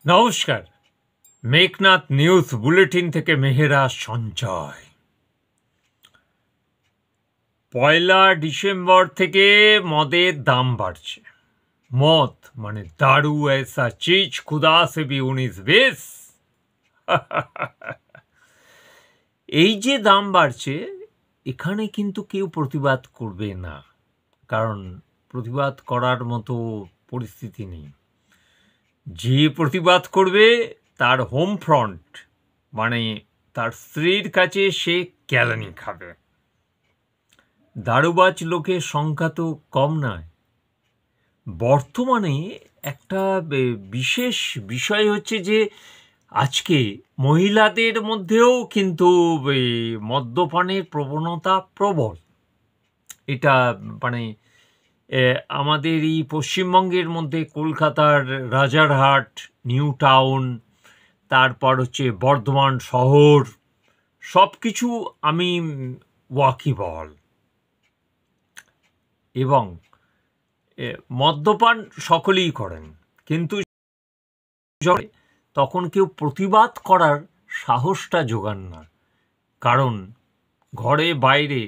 নমস্কার, Meghnad news bulletin থেকে মেহেরা সঞ্জয়। ১লা ডিসেম্বর থেকে মদের দাম বাড়ছে। মদ মানে দারু ऐसा चीज खुदा से भी 19-20। এই যে দাম বাড়ছে, এখানে কিন্তু কেউ প্রতিবাদ করবে না, কারণ প্রতিবাদ করার মতো পরিস্থিতি নেই। যে প্রতিবাদ করবে তার হোম ফ্রন্ট মানে তার স্ত্রীর কাছে সে কেলানি খাবে। দারুবাজ লোকের সংখ্যা তো কম নয়। বর্তমানে একটা বিশেষ বিষয় হচ্ছে যে আজকে মহিলাদের মধ্যেও কিন্তু মদ্যপানের প্রবণতা প্রবল। এটা মানে আমাদের এই পশ্চিমবঙ্গের মধ্যে কলকাতার রাজারহাট, নিউ টাউন, তারপর হচ্ছে বর্ধমান শহর, সব কিছু আমি ওয়াকিবহাল। এবং মদ্যপান সকলেই করেন, কিন্তু তখন কেউ প্রতিবাদ করার সাহসটা জোগান না, কারণ ঘরে বাইরে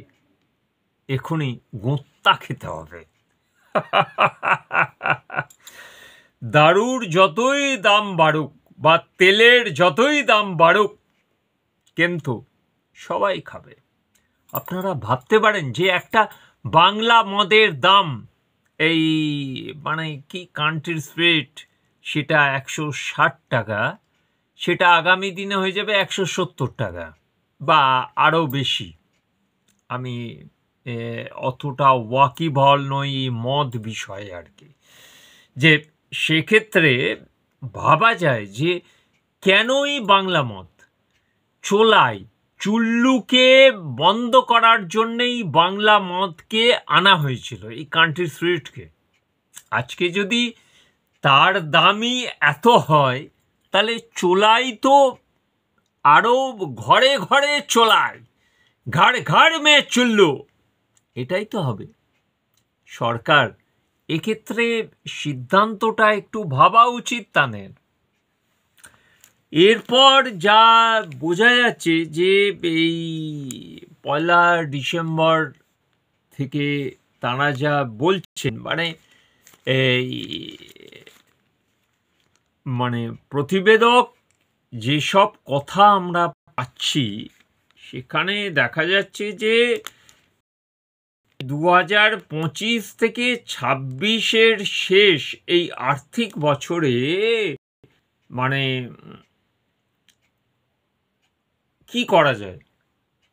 এখনই গোঁত্তা খেতে হবে। দারুর যতই দাম বাড়ুক বা তেলের যতই দাম বাড়ুক, কিন্তু সবাই খাবে। আপনারা ভাবতে পারেন যে একটা বাংলা মদের দাম এই মানে কি কান্ট্রি স্পিরিট, সেটা 160 টাকা, সেটা আগামী দিনে হয়ে যাবে 170 টাকা বা আরও বেশি। আমি অতটা ওয়াকিবহাল নই মদ বিষয়ে আর কি, যে সেক্ষেত্রে ভাবা যায় যে কেনই বাংলা মদ চোলাই চুল্লুকে বন্ধ করার জন্যেই বাংলা মদকে আনা হয়েছিল, এই কান্ট্রি স্পিরিটকে। আজকে যদি তার দামই এত হয়, তাহলে চোলাই তো আরও ঘরে ঘরে চোলাই, ঘর ঘর মে চুল্লু, এটাই তো হবে। সরকার এক্ষেত্রে সিদ্ধান্তটা একটু ভাবা উচিত তাদের। এরপর যা বোঝা যাচ্ছে যে এই ১লা ডিসেম্বর থেকে তারা যা বলছেন, মানে প্রতিবেদক যেসব কথা আমরা পাচ্ছি, সেখানে দেখা যাচ্ছে যে ২০২৫ থেকে ২৬-এর শেষ এই আর্থিক বছরে মানে কি করা যায়,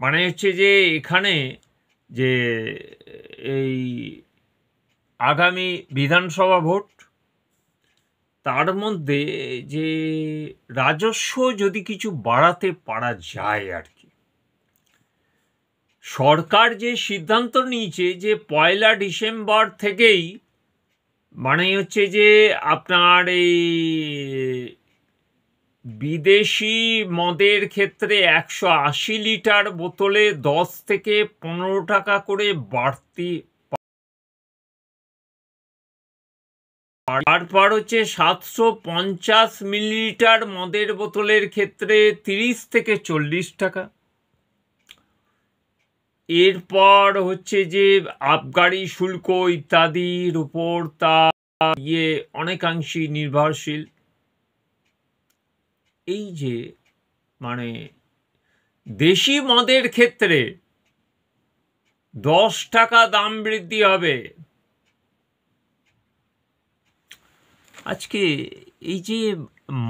মানে হচ্ছে যে এখানে যে এই আগামী বিধানসভা ভোট, তার মধ্যে যে রাজস্ব যদি কিছু বাড়াতে পারা যায় আর কি। সরকার যে সিদ্ধান্ত নিয়েছে যে ১লা ডিসেম্বর থেকেই মানে হচ্ছে যে আপনার এই বিদেশি মদের ক্ষেত্রে ১৮০ লিটার বোতলে ১০ থেকে ১৫ টাকা করে বাড়তি, তারপর হচ্ছে ৭৫০ মিলিলিটার মদের বোতলের ক্ষেত্রে ৩০ থেকে ৪০ টাকা। এরপর হচ্ছে যে আবগারি শুল্ক ইত্যাদির উপর তা অনেকাংশেই নির্ভরশীল। এই যে মানে দেশি মদের ক্ষেত্রে ১০ টাকা দাম বৃদ্ধি হবে। আজকে এই যে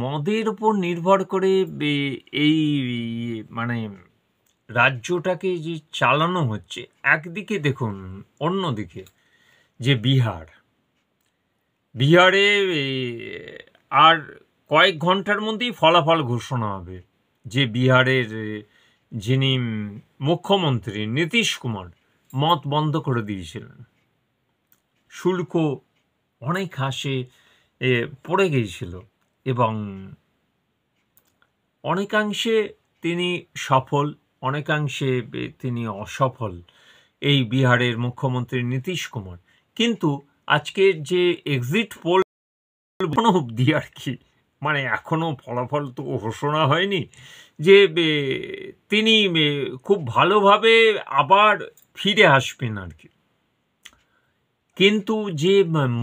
মদের উপর নির্ভর করে এই মানে রাজ্যটাকে যে চালানো হচ্ছে, একদিকে দেখুন, অন্যদিকে যে বিহারে আর কয়েক ঘন্টার মধ্যেই ফলাফল ঘোষণা হবে, যে বিহারের যিনি মুখ্যমন্ত্রী নীতিশ কুমার মদ বন্ধ করে দিয়েছিলেন। শুল্ক অনেক হাসে পড়ে গিয়েছিল এবং অনেকাংশে তিনি সফল, অনেকাংশে তিনি অসফল, এই বিহারের মুখ্যমন্ত্রী নীতিশ কুমার। কিন্তু আজকের যে এক্সিট পোল অবধি আর কি মানে এখনো ফলাফল তো ঘোষণা হয়নি যে তিনি খুব ভালোভাবে আবার ফিরে আসবেন আর কি। কিন্তু যে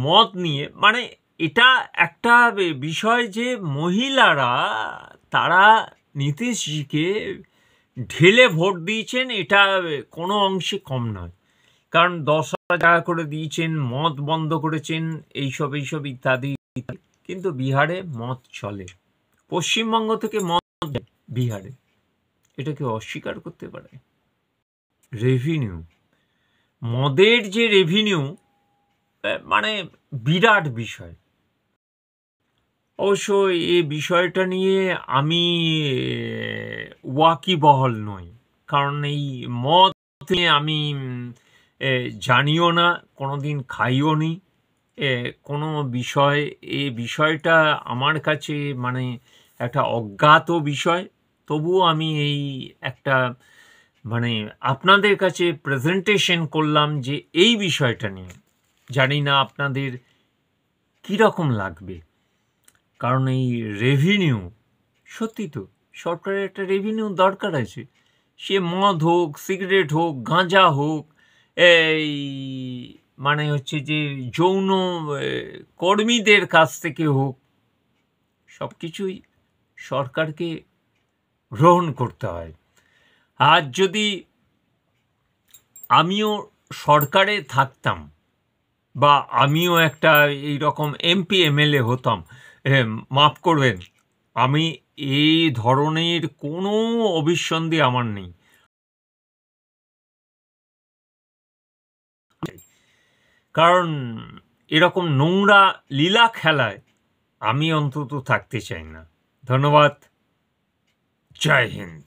মদ নিয়ে মানে এটা একটা বিষয় যে মহিলারা তারা নীতিশজিকে ঢেলে ভোট দিয়েছেন, এটা কোনো অংশে কম নয়। কারণ 10,000 টাকা করে দিয়েছেন, মদ বন্ধ করেছেন, এইসব ইত্যাদি। কিন্তু বিহারে মদ চলে, পশ্চিমবঙ্গ থেকে মদ যায় বিহারে, এটা কেউ অস্বীকার করতে পারে? রেভিনিউ, মদের যে রেভিনিউ মানে বিরাট বিষয়। অবশ্য এই বিষয়টা নিয়ে আমি ওয়াকিবহল নই, কারণ এই মদ নিয়ে আমি জানিও না, কোনোদিন খাইও নি। কোনো বিষয়, এই বিষয়টা আমার কাছে মানে একটা অজ্ঞাত বিষয়। তবুও আমি এই একটা মানে আপনাদের কাছে প্রেজেন্টেশন করলাম যে এই বিষয়টা নিয়ে। জানি না আপনাদের কীরকম লাগবে, কারণ এই রেভিনিউ, সত্যি তো সরকারের একটা রেভিনিউ দরকার আছে। সে মদ হোক, সিগারেট হোক, গাঁজা হোক, এই মানে হচ্ছে যে যৌন কর্মীদের কাছ থেকে হোক, সব কিছুই সরকারকে গ্রহণ করতে হয়। আজ যদি আমিও সরকারে থাকতাম বা আমিও একটা এইরকম এমপি এমএলএ হতাম, মাফ করবেন, আমি এই ধরনের কোনো অবিসন্ধি আমার নেই। কারণ এরকম নোংরা লীলা খেলায় আমি অন্তত থাকতে চাই না। ধন্যবাদ। জয় হিন্দ।